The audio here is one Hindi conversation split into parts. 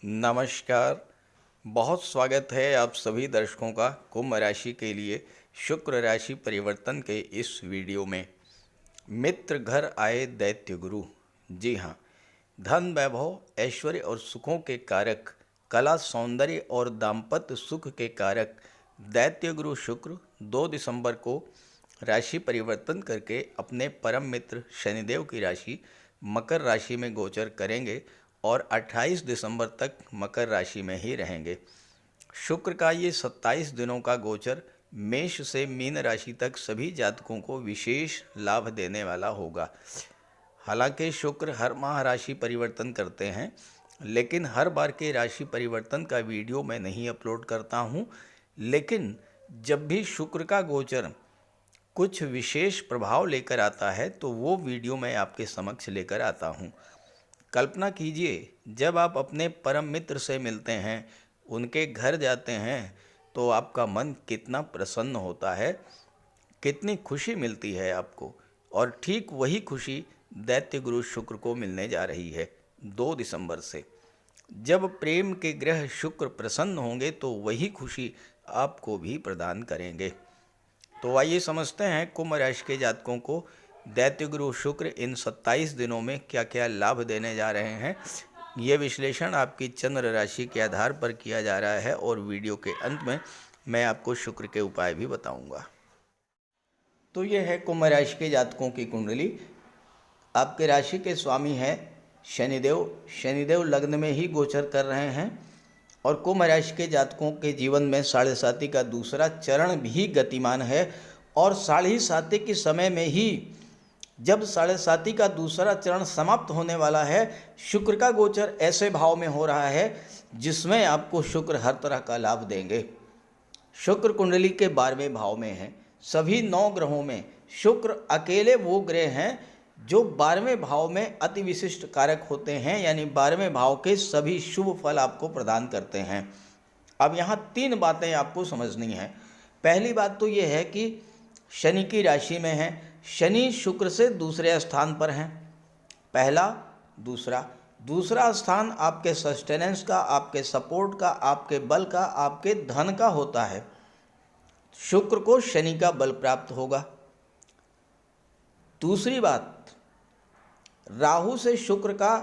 नमस्कार। बहुत स्वागत है आप सभी दर्शकों का कुंभ राशि के लिए शुक्र राशि परिवर्तन के इस वीडियो में। मित्र घर आए दैत्य गुरु। जी हाँ, धन वैभव ऐश्वर्य और सुखों के कारक, कला सौंदर्य और दाम्पत्य सुख के कारक दैत्य गुरु शुक्र 2 दिसंबर को राशि परिवर्तन करके अपने परम मित्र शनिदेव की राशि मकर राशि में गोचर करेंगे और 28 दिसंबर तक मकर राशि में ही रहेंगे। शुक्र का ये 27 दिनों का गोचर मेष से मीन राशि तक सभी जातकों को विशेष लाभ देने वाला होगा। हालांकि शुक्र हर माह राशि परिवर्तन करते हैं, लेकिन हर बार के राशि परिवर्तन का वीडियो मैं नहीं अपलोड करता हूं। लेकिन जब भी शुक्र का गोचर कुछ विशेष प्रभाव लेकर आता है तो वो वीडियो मैं आपके समक्ष लेकर आता हूँ। कल्पना कीजिए, जब आप अपने परम मित्र से मिलते हैं, उनके घर जाते हैं, तो आपका मन कितना प्रसन्न होता है, कितनी खुशी मिलती है आपको। और ठीक वही खुशी दैत्य गुरु शुक्र को मिलने जा रही है 2 दिसंबर से। जब प्रेम के ग्रह शुक्र प्रसन्न होंगे तो वही खुशी आपको भी प्रदान करेंगे। तो आइए समझते हैं कुंभ राशि के जातकों को दैत्य गुरु शुक्र इन 27 दिनों में क्या क्या लाभ देने जा रहे हैं। ये विश्लेषण आपकी चंद्र राशि के आधार पर किया जा रहा है और वीडियो के अंत में मैं आपको शुक्र के उपाय भी बताऊंगा। तो ये है कुंभ राशि के जातकों की कुंडली। आपके राशि के स्वामी हैं शनिदेव। शनिदेव लग्न में ही गोचर कर रहे हैं और कुंभ राशि के जातकों के जीवन में साढ़े साती का दूसरा चरण भी गतिमान है। और साढ़े साती के समय में ही, जब साढ़े साती का दूसरा चरण समाप्त होने वाला है, शुक्र का गोचर ऐसे भाव में हो रहा है जिसमें आपको शुक्र हर तरह का लाभ देंगे। शुक्र कुंडली के 12वें भाव में है। सभी 9 ग्रहों में शुक्र अकेले वो ग्रह हैं जो 12वें भाव में अति विशिष्ट कारक होते हैं, यानी 12वें भाव के सभी शुभ फल आपको प्रदान करते हैं। अब यहाँ 3 बातें आपको समझनी है। पहली बात तो ये है कि शनि की राशि में है, शनि शुक्र से दूसरे स्थान पर हैं, पहला। दूसरा स्थान आपके सस्टेनेंस का, आपके सपोर्ट का, आपके बल का, आपके धन का होता है। शुक्र को शनि का बल प्राप्त होगा। दूसरी बात, राहु से शुक्र का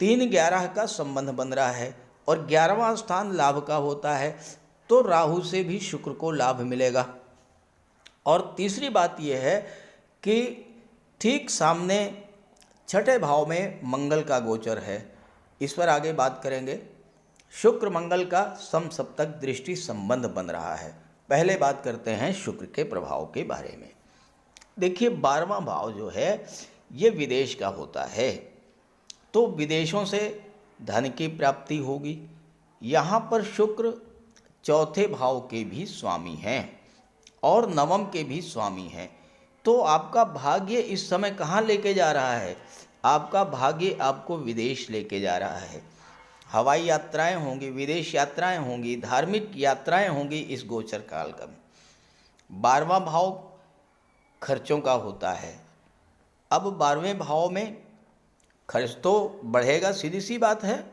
3-11 का संबंध बन रहा है और 11वां स्थान लाभ का होता है, तो राहु से भी शुक्र को लाभ मिलेगा। और तीसरी बात यह है कि ठीक सामने 6ठे भाव में मंगल का गोचर है। इस पर आगे बात करेंगे। शुक्र मंगल का समसप्तक दृष्टि संबंध बन रहा है। पहले बात करते हैं शुक्र के प्रभाव के बारे में। देखिए, 12वां भाव जो है ये विदेश का होता है, तो विदेशों से धन की प्राप्ति होगी। यहाँ पर शुक्र 4थे भाव के भी स्वामी हैं और 9वें के भी स्वामी हैं। तो आपका भाग्य इस समय कहाँ लेके जा रहा है? आपका भाग्य आपको विदेश लेके जा रहा है। हवाई यात्राएं होंगी, विदेश यात्राएं होंगी, धार्मिक यात्राएं होंगी इस गोचर काल का। 12वां भाव खर्चों का होता है। अब 12वें भाव में खर्च तो बढ़ेगा, सीधी सी बात है।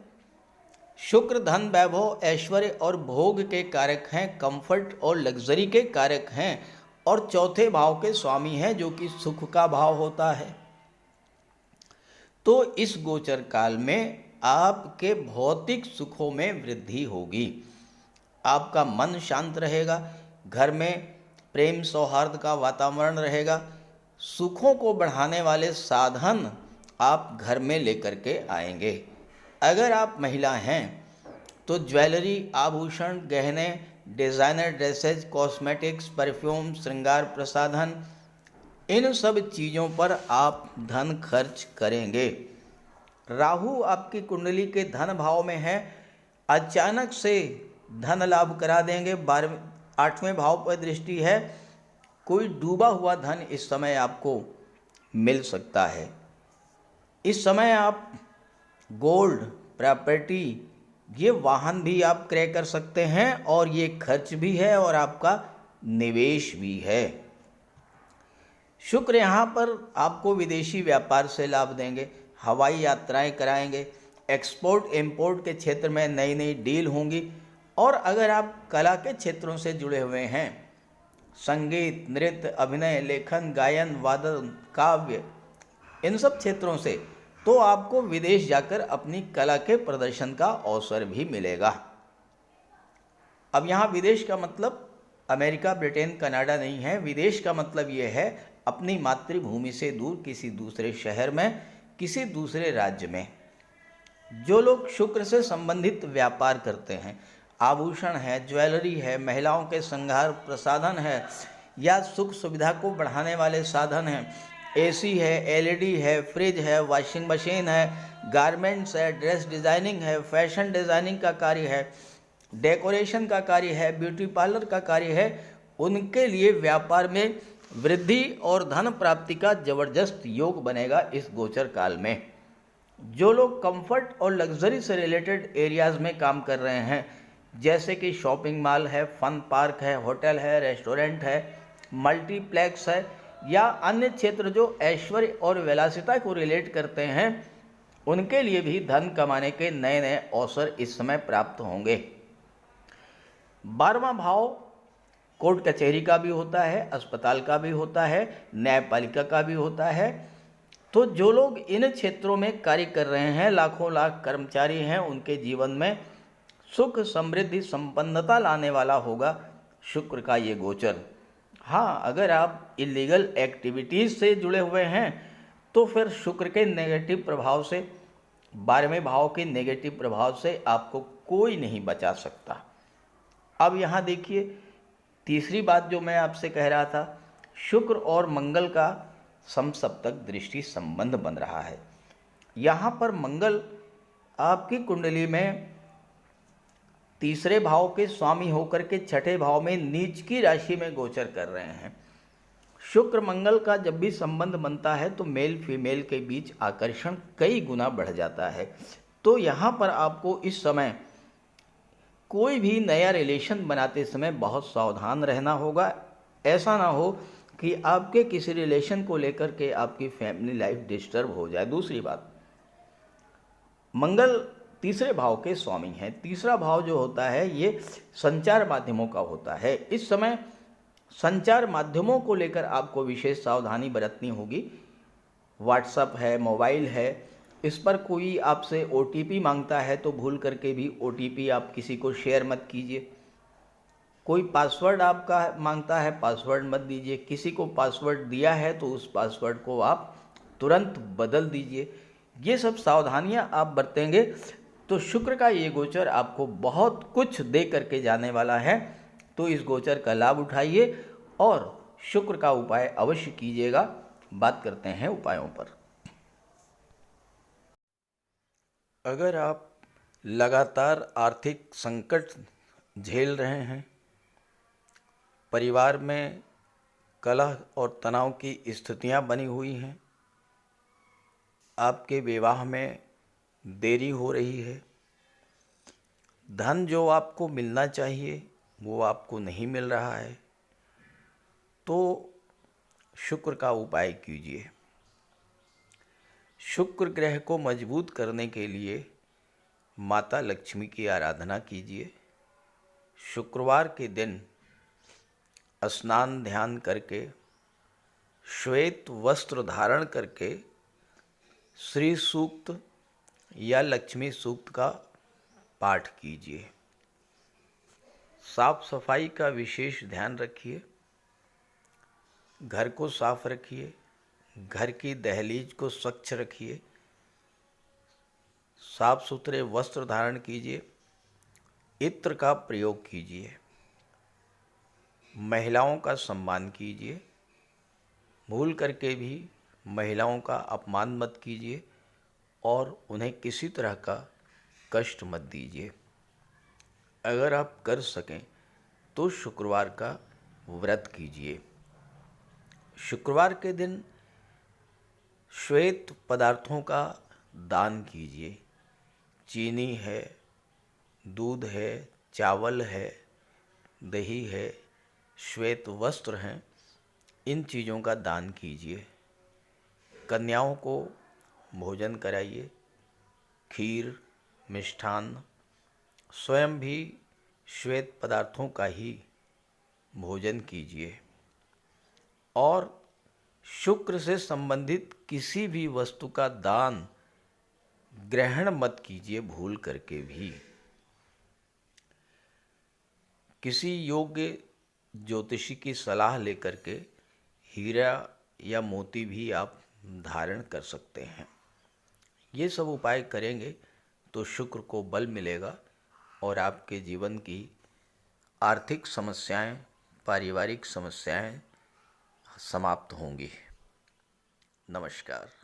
शुक्र धन वैभव ऐश्वर्य और भोग के कारक हैं, कंफर्ट और लग्जरी के कारक हैं, और 4थे भाव के स्वामी हैं जो कि सुख का भाव होता है। तो इस गोचर काल में आपके भौतिक सुखों में वृद्धि होगी। आपका मन शांत रहेगा, घर में प्रेम सौहार्द का वातावरण रहेगा, सुखों को बढ़ाने वाले साधन आप घर में लेकर के आएंगे। अगर आप महिला हैं तो ज्वेलरी, आभूषण, गहने, डिज़ाइनर ड्रेसेज, कॉस्मेटिक्स, परफ्यूम, श्रृंगार प्रसाधन, इन सब चीज़ों पर आप धन खर्च करेंगे। राहु आपकी कुंडली के धन भाव में है, अचानक से धन लाभ करा देंगे। 8वें भाव पर दृष्टि है, कोई डूबा हुआ धन इस समय आपको मिल सकता है। इस समय आप गोल्ड, प्रॉपर्टी, ये वाहन भी आप क्रय कर सकते हैं और ये खर्च भी है और आपका निवेश भी है। शुक्र यहाँ पर आपको विदेशी व्यापार से लाभ देंगे, हवाई यात्राएं कराएंगे एक्सपोर्ट इंपोर्ट के क्षेत्र में नई नई डील होंगी। और अगर आप कला के क्षेत्रों से जुड़े हुए हैं, संगीत, नृत्य, अभिनय, लेखन, गायन, वादन, काव्य, इन सब क्षेत्रों से, तो आपको विदेश जाकर अपनी कला के प्रदर्शन का अवसर भी मिलेगा। अब यहाँ विदेश का मतलब अमेरिका, ब्रिटेन, कनाडा नहीं है। विदेश का मतलब ये है अपनी मातृभूमि से दूर किसी दूसरे शहर में, किसी दूसरे राज्य में। जो लोग शुक्र से संबंधित व्यापार करते हैं, आभूषण है, ज्वेलरी है, महिलाओं के श्रृंगार प्रसाधन है, या सुख सुविधा को बढ़ाने वाले साधन हैं, एसी है, एलईडी है, फ्रिज है, वॉशिंग मशीन है, गारमेंट्स है, ड्रेस डिज़ाइनिंग है, फैशन डिज़ाइनिंग का कार्य है, डेकोरेशन का कार्य है, ब्यूटी पार्लर का कार्य है, उनके लिए व्यापार में वृद्धि और धन प्राप्ति का जबरदस्त योग बनेगा इस गोचर काल में। जो लोग कंफर्ट और लग्जरी से रिलेटेड एरियाज़ में काम कर रहे हैं, जैसे कि शॉपिंग मॉल है, फन पार्क है, होटल है, रेस्टोरेंट है, मल्टीप्लेक्स है, या अन्य क्षेत्र जो ऐश्वर्य और विलासिता को रिलेट करते हैं, उनके लिए भी धन कमाने के नए नए अवसर इस समय प्राप्त होंगे। 12वां भाव कोर्ट कचहरी का भी होता है, अस्पताल का भी होता है, न्यायपालिका का भी होता है। तो जो लोग इन क्षेत्रों में कार्य कर रहे हैं, लाखों लाख कर्मचारी हैं, उनके जीवन में सुख, समृद्धि, संपन्नता लाने वाला होगा शुक्र का ये गोचर। हाँ, अगर आप इलीगल एक्टिविटीज़ से जुड़े हुए हैं तो फिर शुक्र के नेगेटिव प्रभाव से, 12वें भाव के नेगेटिव प्रभाव से आपको कोई नहीं बचा सकता। अब यहाँ देखिए, तीसरी बात जो मैं आपसे कह रहा था, शुक्र और मंगल का समसप्तक दृष्टि संबंध बन रहा है। यहाँ पर मंगल आपकी कुंडली में तीसरे भाव के स्वामी होकर के छठे भाव में नीच की राशि में गोचर कर रहे हैं। शुक्र मंगल का जब भी संबंध बनता है तो मेल फीमेल के बीच आकर्षण कई गुना बढ़ जाता है। तो यहाँ पर आपको इस समय कोई भी नया रिलेशन बनाते समय बहुत सावधान रहना होगा। ऐसा ना हो कि आपके किसी रिलेशन को लेकर के आपकी फैमिली लाइफ डिस्टर्ब हो जाए। दूसरी बात, मंगल तीसरे भाव के स्वामी हैं। तीसरा भाव जो होता है ये संचार माध्यमों का होता है। इस समय संचार माध्यमों को लेकर आपको विशेष सावधानी बरतनी होगी। व्हाट्सएप है, मोबाइल है, इस पर कोई आपसे ओटीपी मांगता है तो भूल करके भी ओटीपी आप किसी को शेयर मत कीजिए। कोई पासवर्ड आपका मांगता है, पासवर्ड मत दीजिए। किसी को पासवर्ड दिया है तो उस पासवर्ड को आप तुरंत बदल दीजिए। ये सब सावधानियां आप बरतेंगे तो शुक्र का ये गोचर आपको बहुत कुछ दे करके जाने वाला है। तो इस गोचर का लाभ उठाइए और शुक्र का उपाय अवश्य कीजिएगा। बात करते हैं उपायों पर। अगर आप लगातार आर्थिक संकट झेल रहे हैं, परिवार में कलह और तनाव की स्थितियां बनी हुई हैं, आपके विवाह में देरी हो रही है, धन जो आपको मिलना चाहिए वो आपको नहीं मिल रहा है, तो शुक्र का उपाय कीजिए। शुक्र ग्रह को मजबूत करने के लिए माता लक्ष्मी की आराधना कीजिए। शुक्रवार के दिन स्नान ध्यान करके, श्वेत वस्त्र धारण करके श्री सूक्त या लक्ष्मी सूक्त का पाठ कीजिए। साफ सफाई का विशेष ध्यान रखिए। घर को साफ रखिए, घर की दहलीज को स्वच्छ रखिए, साफ सुथरे वस्त्र धारण कीजिए, इत्र का प्रयोग कीजिए, महिलाओं का सम्मान कीजिए। भूल करके भी महिलाओं का अपमान मत कीजिए और उन्हें किसी तरह का कष्ट मत दीजिए। अगर आप कर सकें तो शुक्रवार का व्रत कीजिए। शुक्रवार के दिन श्वेत पदार्थों का दान कीजिए। चीनी है, दूध है, चावल है, दही है, श्वेत वस्त्र हैं, इन चीज़ों का दान कीजिए। कन्याओं को भोजन कराइए। खीर, मिष्ठान्न, स्वयं भी श्वेत पदार्थों का ही भोजन कीजिए और शुक्र से संबंधित किसी भी वस्तु का दान ग्रहण मत कीजिए भूल करके भी। किसी योग्य ज्योतिषी की सलाह लेकर के हीरा या मोती भी आप धारण कर सकते हैं। ये सब उपाय करेंगे तो शुक्र को बल मिलेगा और आपके जीवन की आर्थिक समस्याएं, पारिवारिक समस्याएं समाप्त होंगी। नमस्कार।